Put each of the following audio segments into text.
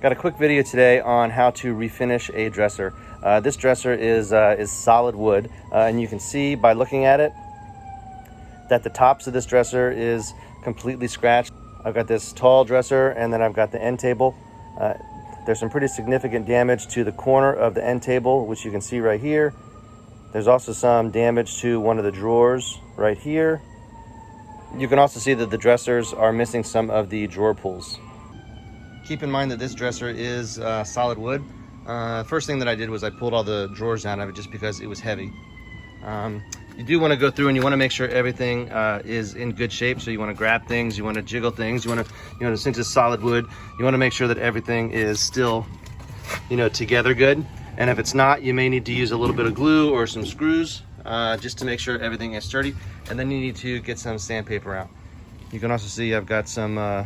Got a quick video today on how to refinish a dresser. This dresser is solid wood, and you can see by looking at it that the tops of this dresser is completely scratched. I've got this tall dresser, and then I've got the end table. There's some pretty significant damage to the corner of the end table, which you can see right here. There's also some damage to one of the drawers right here. You can also see that the dressers are missing some of the drawer pulls. Keep in mind that this dresser is solid wood. First thing that I did was I pulled all the drawers out of it just because it was heavy. You do want to go through and you want to make sure everything is in good shape. So you want to grab things, you want to jiggle things, you want to, since it's solid wood, you want to make sure that everything is still, together good. And if it's not, you may need to use a little bit of glue or some screws just to make sure everything is sturdy. And then you need to get some sandpaper out. You can also see I've got some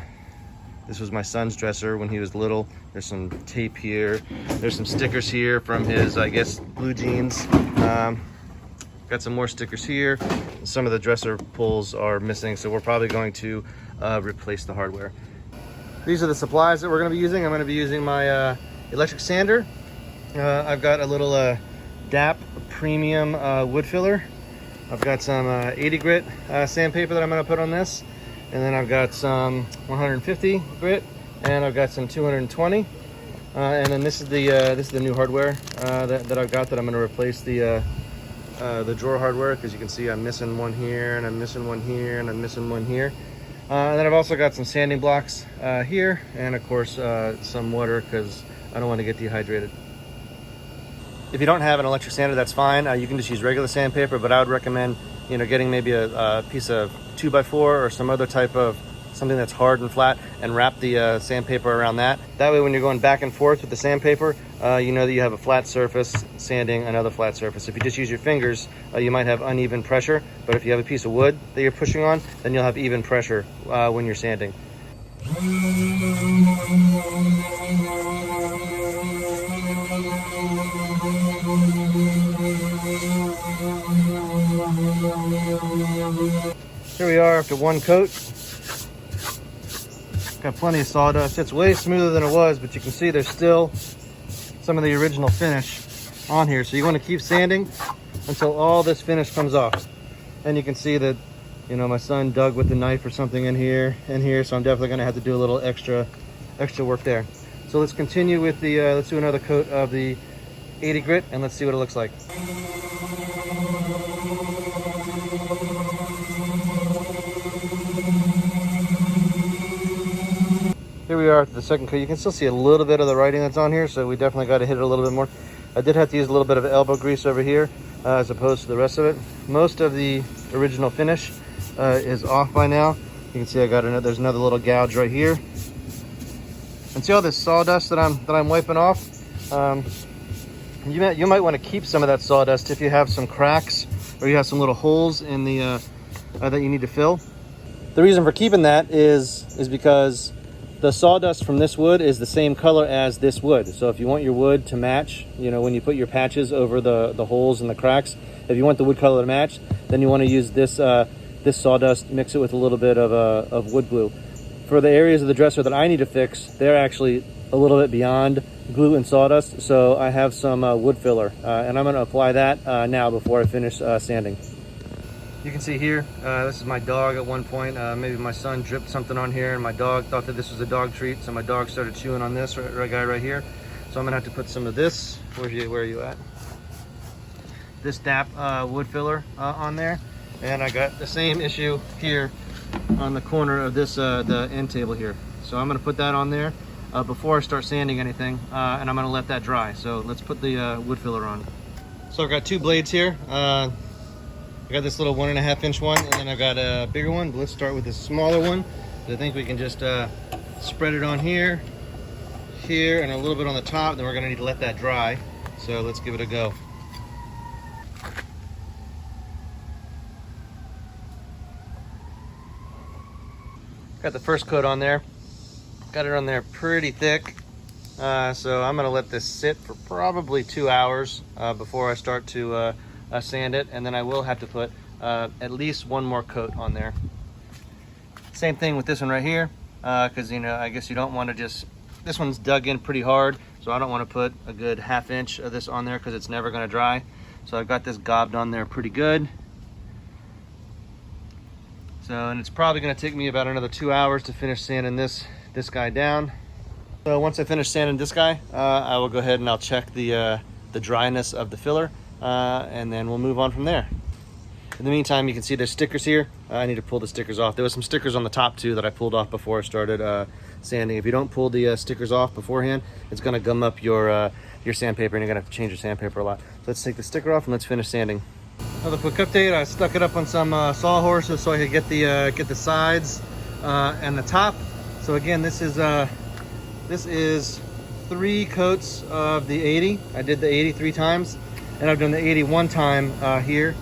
this was my son's dresser when he was little. There's some tape here. There's some stickers here from his, I guess, blue jeans. Got some more stickers here. Some of the dresser pulls are missing, so we're probably going to replace the hardware. These are the supplies that we're going to be using. I'm going to be using my electric sander. I've got a little DAP premium wood filler. I've got some 80 grit sandpaper that I'm going to put on this. And then I've got some 150 grit, and I've got some 220. And then this is the new hardware that I've got that I'm going to replace the drawer hardware, because you can see I'm missing one here, and I'm missing one here, and I'm missing one here. And then I've also got some sanding blocks here, and of course some water, because I don't want to get dehydrated. If you don't have an electric sander, that's fine. You can just use regular sandpaper, but I would recommend getting maybe a piece of 2x4 or some other type of something that's hard and flat, and wrap the sandpaper around that. That way when you're going back and forth with the sandpaper, you know that you have a flat surface sanding another flat surface. If you just use your fingers, you might have uneven pressure, but if you have a piece of wood that you're pushing on, then you'll have even pressure when you're sanding. Here we are after one coat. Got plenty of sawdust. It's way smoother than it was, but you can see there's still some of the original finish on here. So you want to keep sanding until all this finish comes off. And you can see that, my son dug with the knife or something in here, so I'm definitely going to have to do a little extra work there. So let's continue with the, let's do another coat of the 80 grit, and let's see what it looks like. Here we are at the second coat. You can still see a little bit of the writing that's on here, so we definitely got to hit it a little bit more. I did have to use a little bit of elbow grease over here as opposed to the rest of it. Most of the original finish is off by now. You can see I got there's another little gouge right here. And see all this sawdust that I'm wiping off? You might want to keep some of that sawdust if you have some cracks or you have some little holes in the that you need to fill. The reason for keeping that is because the sawdust from this wood is the same color as this wood. So if you want your wood to match, when you put your patches over the holes and the cracks, if you want the wood color to match, then you want to use this sawdust, mix it with a little bit of wood glue. For the areas of the dresser that I need to fix, they're actually a little bit beyond glue and sawdust, so I have some wood filler, and I'm going to apply that now before I finish sanding. You can see here, this is my dog at one point. Maybe my son dripped something on here, and my dog thought that this was a dog treat, so my dog started chewing on this guy right here. So I'm going to have to put some of this, where are you at? This DAP wood filler on there. And I got the same issue here on the corner of this the end table here. So I'm going to put that on there before I start sanding anything, and I'm going to let that dry. So let's put the wood filler on. So I've got two blades here. I got this little 1.5 inch one, and then I've got a bigger one. But let's start with this smaller one. I think we can just spread it on here, and a little bit on the top. Then we're going to need to let that dry. So let's give it a go. Got the first coat on there. Got it on there pretty thick. So I'm gonna let this sit for probably 2 hours before I start to sand it, and then I will have to put at least one more coat on there. Same thing with this one right here, because I guess you don't want to just this one's dug in pretty hard, so I don't want to put a good 1/2 inch of this on there because it's never going to dry. So I've got this gobbed on there pretty good. So, and it's probably going to take me about another 2 hours to finish sanding this guy down. So once I finish sanding this guy, I will go ahead and I'll check the dryness of the filler, and then we'll move on from there. In the meantime, you can see there's stickers here. I need to pull the stickers off. There was some stickers on the top too that I pulled off before I started sanding. If you don't pull the stickers off beforehand, it's going to gum up your sandpaper, and you're going to have to change your sandpaper a lot. So let's take the sticker off and let's finish sanding. Another quick update: I stuck it up on some sawhorses so I could get the sides and the top. So again, this is 3 coats of the 80. I did the 80 3 times, and I've done the 80 1 time here.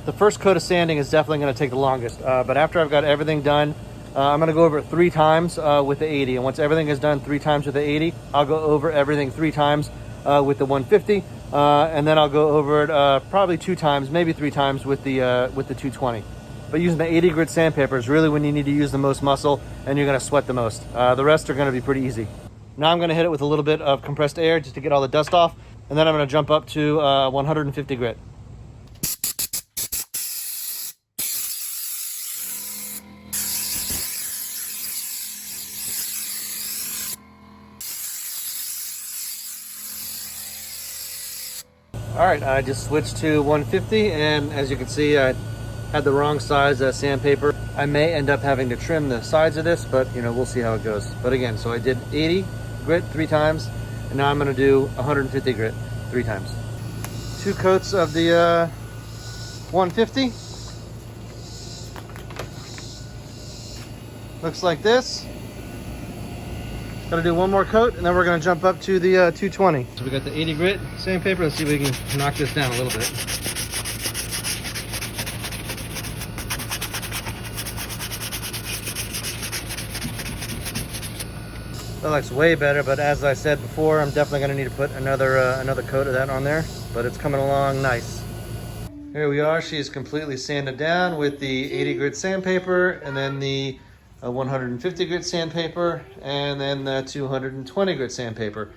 The first coat of sanding is definitely going to take the longest, but after I've got everything done, I'm going to go over it 3 times with the 80. And once everything is done 3 times with the 80, I'll go over everything 3 times with the 150, and then I'll go over it probably 2 times, maybe 3 times with the 220. But using the 80 grit sandpaper is really when you need to use the most muscle and you're going to sweat the most. The rest are going to be pretty easy. Now I'm going to hit it with a little bit of compressed air just to get all the dust off, and then I'm going to jump up to 150 grit. All right, I just switched to 150, and as you can see, I had the wrong size sandpaper. I may end up having to trim the sides of this, but you know, we'll see how it goes. But again, so I did 80 grit 3 times, and now I'm going to do 150 grit 3 times. 2 coats of the 150. Looks like this. Gotta do 1 more coat, and then we're gonna jump up to the 220. So we got the 80 grit sandpaper. Let's see if we can knock this down a little bit. That looks way better, but as I said before, I'm definitely gonna need to put another coat of that on there, but it's coming along nice. Here we are. She's completely sanded down with the 80 grit sandpaper, and then the 150 grit sandpaper, and then the 220 grit sandpaper.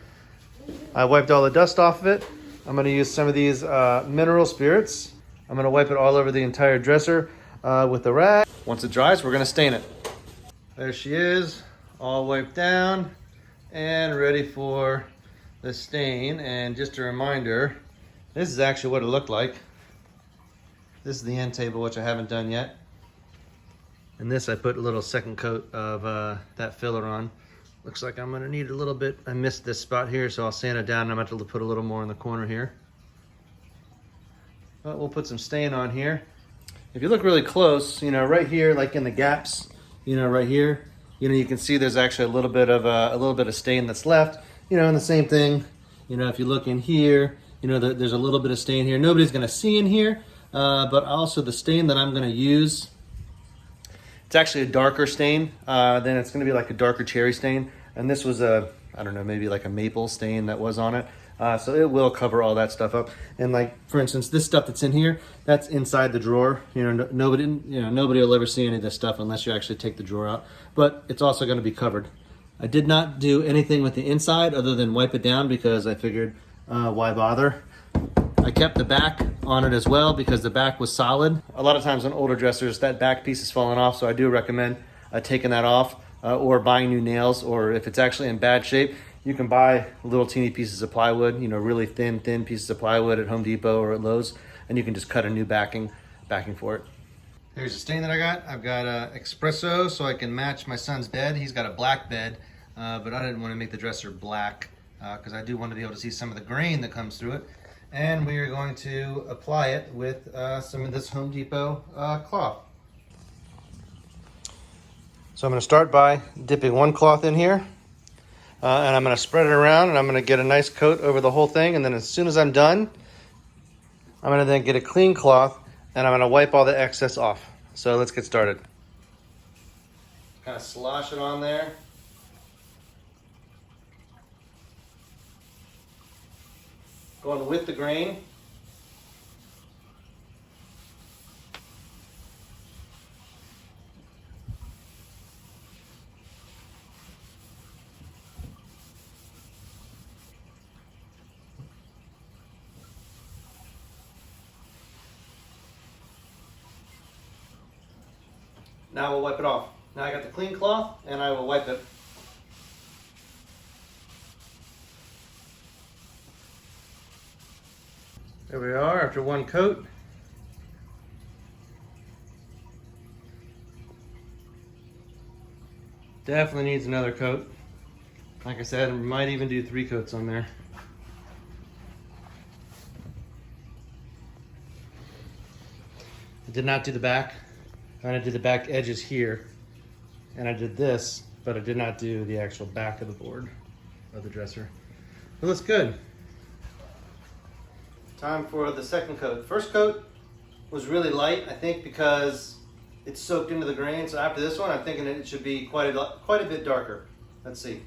I wiped all the dust off of it. I'm going to use some of these mineral spirits. I'm going to wipe it all over the entire dresser with the rag. Once it dries, we're going to stain it. There she is, all wiped down and ready for the stain. And just a reminder, this is actually what it looked like. This is the end table, which I haven't done yet. And this, I put a little second coat of that filler on. Looks like I'm gonna need a little bit. I missed this spot here, so I'll sand it down, and I'm gonna have to put a little more in the corner here. But we'll put some stain on here. If you look really close, you know, right here, like in the gaps, you know, right here, you know, you can see there's actually a little bit of stain that's left. You know, and the same thing, you know, if you look in here, you know, there's a little bit of stain here. Nobody's gonna see in here, but also the stain that I'm gonna use, it's actually a darker stain, then it's gonna be like a darker cherry stain. And this was I don't know, maybe like a maple stain that was on it. So it will cover all that stuff up. And like, for instance, this stuff that's in here, that's inside the drawer. You know, nobody will ever see any of this stuff unless you actually take the drawer out. But it's also gonna be covered. I did not do anything with the inside other than wipe it down because I figured, why bother? I kept the back on it as well because the back was solid. A lot of times on older dressers, that back piece is falling off, so I do recommend taking that off or buying new nails, or if it's actually in bad shape, you can buy little teeny pieces of plywood, you know, really thin pieces of plywood at Home Depot or at Lowe's, and you can just cut a new backing for it. Here's the stain that I got. I've got espresso so I can match my son's bed. He's got a black bed, but I didn't want to make the dresser black because I do want to be able to see some of the grain that comes through it. And we are going to apply it with some of this Home Depot cloth. So I'm going to start by dipping 1 cloth in here, and I'm going to spread it around, and I'm going to get a nice coat over the whole thing. And then as soon as I'm done, I'm going to then get a clean cloth, and I'm going to wipe all the excess off. So let's get started. Kind of slosh it on there. Going with the grain. Now we'll wipe it off. Now I got the clean cloth and I will wipe it. There we are after one coat. Definitely needs another coat. Like I said, we might even do 3 coats on there. I did not do the back. I did the back edges here. And I did this, but I did not do the actual back of the board of the dresser. It looks good. Time for the second coat. First coat was really light, I think, because it's soaked into the grain. So after this one, I'm thinking it should be quite a bit darker. Let's see.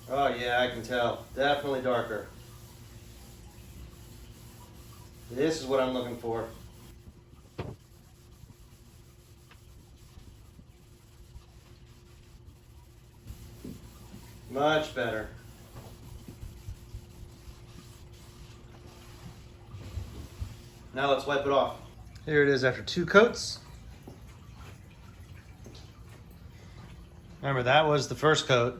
Oh yeah, I can tell. Definitely darker. This is what I'm looking for. Much better. Now let's wipe it off. Here it is after 2 coats. Remember, that was the first coat,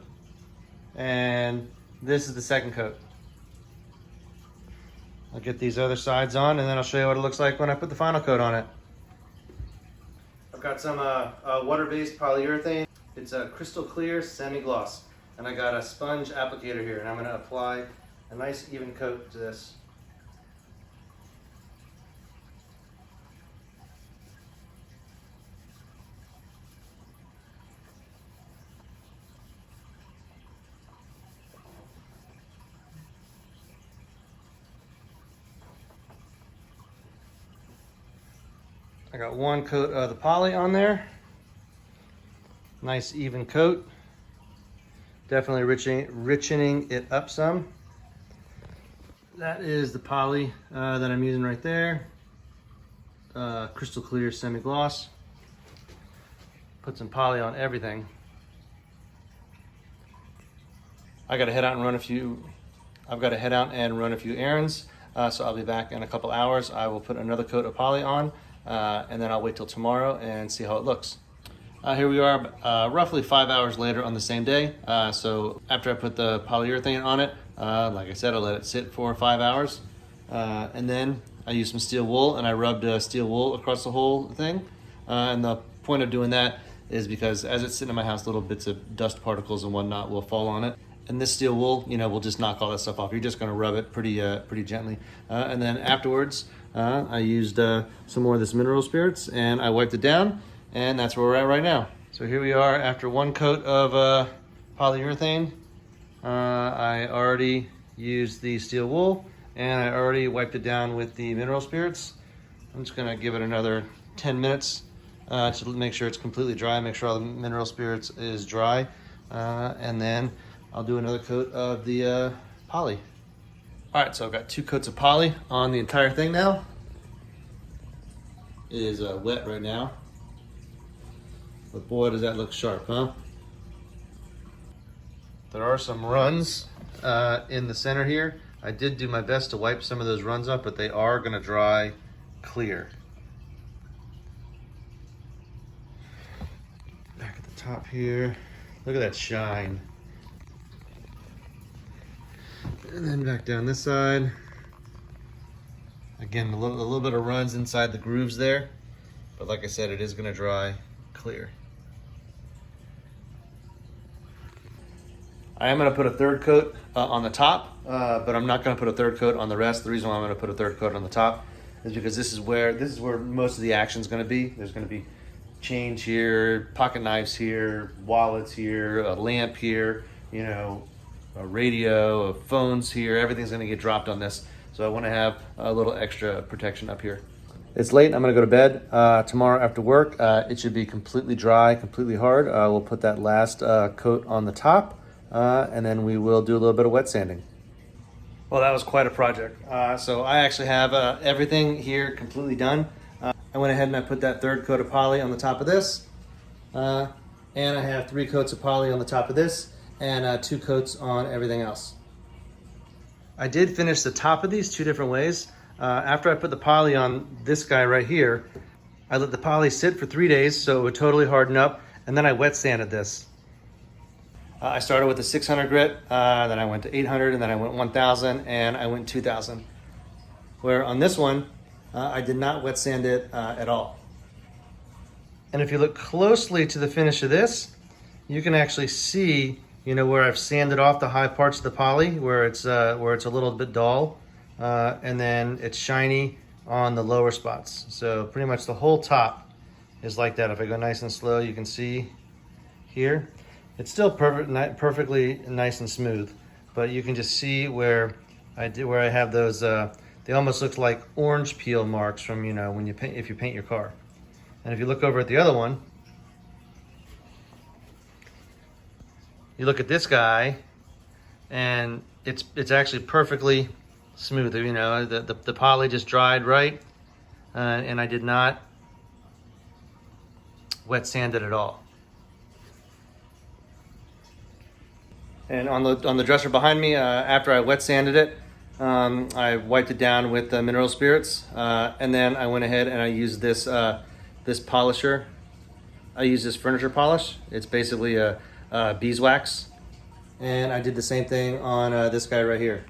and this is the second coat. I'll get these other sides on, and then I'll show you what it looks like when I put the final coat on it. I've got some water-based polyurethane. It's a crystal clear semi-gloss, and I got a sponge applicator here, and I'm going to apply a nice even coat to this. I got 1 coat of the poly on there. Nice even coat. Definitely richening it up some. That is the poly that I'm using right there. Crystal clear semi-gloss. Put some poly on everything. I gotta head out and run a few errands. So I'll be back in a couple hours. I will put another coat of poly on. And then I'll wait till tomorrow and see how it looks. Here we are, roughly 5 hours later on the same day. So after I put the polyurethane on it, like I said, I let it sit for 5 hours. And then I used some steel wool and I rubbed steel wool across the whole thing. And the point of doing that is because as it's sitting in my house, little bits of dust particles and whatnot will fall on it. And this steel wool, will just knock all that stuff off. You're just gonna rub it pretty gently. And then afterwards, I used some more of this mineral spirits and I wiped it down, and that's where we're at right now. So here we are after 1 coat of polyurethane. I already used the steel wool and I already wiped it down with the mineral spirits. I'm just gonna give it another 10 minutes to make sure it's completely dry, make sure all the mineral spirits is dry, and then I'll do another coat of the poly. All right, so I've got 2 coats of poly on the entire thing now. It is wet right now, but boy, does that look sharp, huh? There are some runs in the center here. I did do my best to wipe some of those runs up, but they are gonna dry clear. Back at the top here, look at that shine. And then back down this side. Again, a little bit of runs inside the grooves there, but like I said, it is gonna dry clear. I am gonna put a 3rd coat on the top, but I'm not gonna put a 3rd coat on the rest. The reason why I'm gonna put a 3rd coat on the top is because this is where most of the action is gonna be. There's gonna be change here, pocket knives here, wallets here, a lamp here, a radio, phones here, everything's gonna get dropped on this. So I wanna have a little extra protection up here. It's late, I'm gonna go to bed. Tomorrow after work, it should be completely dry, completely hard. We'll put that last coat on the top, and then we will do a little bit of wet sanding. Well, that was quite a project. So I actually have everything here completely done. I went ahead and I put that 3rd coat of poly on the top of this, and I have 3 coats of poly on the top of this, and 2 coats on everything else. I did finish the top of these 2 different ways. After I put the poly on this guy right here, I let the poly sit for 3 days so it would totally harden up, and then I wet sanded this. I started with a 600 grit, then I went to 800, and then I went 1000, and I went 2000. Where on this one, I did not wet sand it at all. And if you look closely to the finish of this, you can actually see, where I've sanded off the high parts of the poly, where it's a little bit dull, and then it's shiny on the lower spots. So pretty much the whole top is like that. If I go nice and slow, you can see here, it's still perfectly nice and smooth, but you can just see where I have those. They almost look like orange peel marks from when if you paint your car. And if you look over at the other one, you look at this guy, and it's actually perfectly smooth. The poly just dried right, and I did not wet sand it at all. And on the dresser behind me, after I wet sanded it, I wiped it down with mineral spirits, and then I went ahead and I used this this polisher. I use this furniture polish. It's basically a beeswax, and I did the same thing on this guy right here.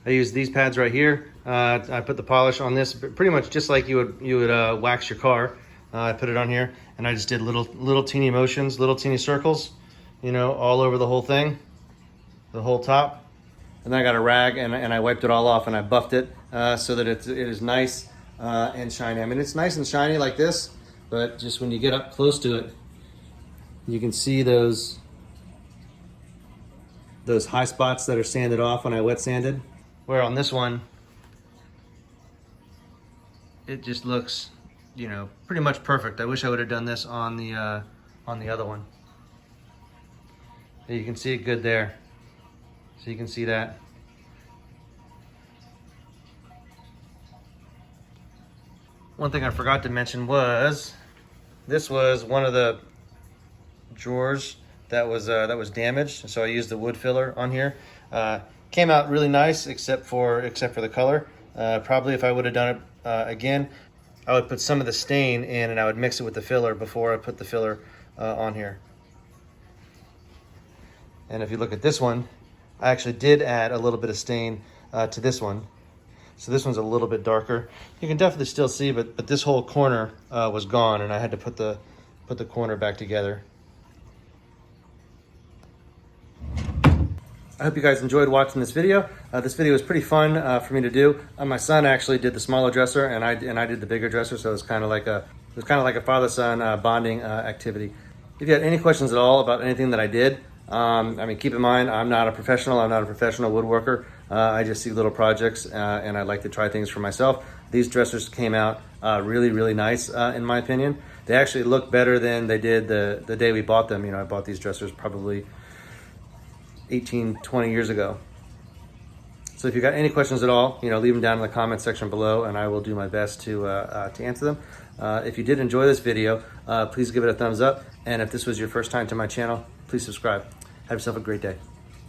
I used these pads right here. I put the polish on this pretty much just like you would wax your car. I put it on here, and I just did little teeny motions, little teeny circles, all over the whole thing, the whole top. And then I got a rag and I wiped it all off, and I buffed it so that it is nice and shiny. I mean, it's nice and shiny like this, but just when you get up close to it, you can see those high spots that are sanded off when I wet sanded. Where on this one, it just looks, pretty much perfect. I wish I would have done this on the other one. You can see it good there. So you can see that. One thing I forgot to mention was, this was one of the drawers that was damaged, so I used the wood filler on here. Came out really nice, except for the color. Probably if I would have done it again, I would put some of the stain in and I would mix it with the filler before I put the filler on here. And if you look at this one, I actually did add a little bit of stain to this one. So this one's a little bit darker. You can definitely still see, but this whole corner was gone, and I had to put the corner back together. I hope you guys enjoyed watching this video. This video was pretty fun for me to do. My son actually did the smaller dresser, and I did the bigger dresser. So it was kind of like a father-son bonding activity. If you had any questions at all about anything that I did, keep in mind, I'm not a professional. I'm not a professional woodworker. I just see little projects, and I like to try things for myself. These dressers came out really, really nice, in my opinion. They actually look better than they did the day we bought them. I bought these dressers probably 18, 20 years ago. So if you got any questions at all, leave them down in the comment section below, and I will do my best to answer them. If you did enjoy this video, please give it a thumbs up. And if this was your first time to my channel, please subscribe. Have yourself a great day.